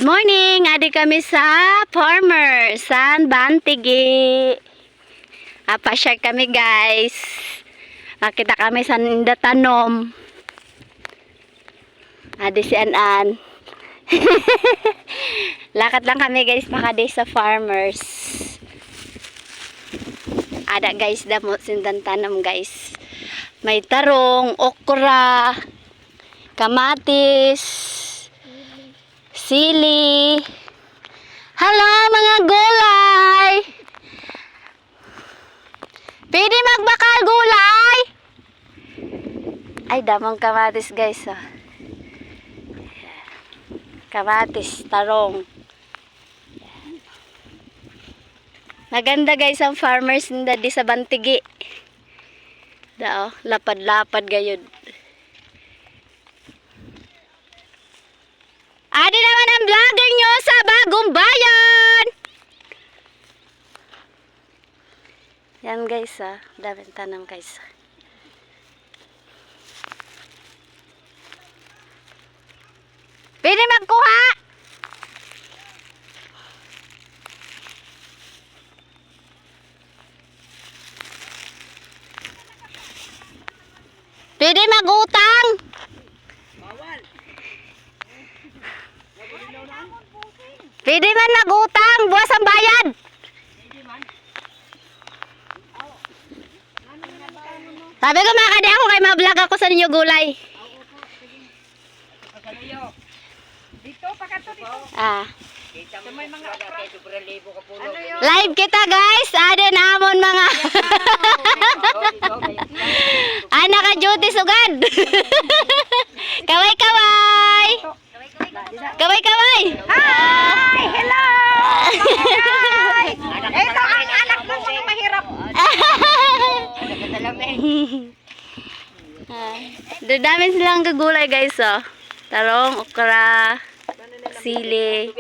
Morning! Adi kami sa farmer, San Bantigi. Pa-share kami guys. Nakita kami sa Indatanom. Adi si An-An. Lakad lang kami guys, makadi sa farmers. Ada guys, damo sindantanom guys. May tarong, okra, kamatis, sili. Hala mga gulay. Pwede magbakal gulay. Ay, damang kamatis guys. Oh. Kamatis, tarong. Maganda guys ang farmers di sa Bantigi. Dao, lapad-lapad gayud. Adi naman ang vlogger nyo sa Bagong Bayan. Yan guys daming tanam guys. Pwede magkuha. Pwede magutang. Bawal. Pwede man magutang, buwas ang bayad. Sabi ko makakadi ako kay ma-vlog ako sa ninyo gulay. Dito, pakato dito. May mga Live kita guys. Ade namon mga naka-duty sugad. Kaway-kaway. Kaway-kaway. Hi! Hello! Hi! Ito ang anak ng mga mahirap. Dami silang gagulay guys Tarong, okra, sili.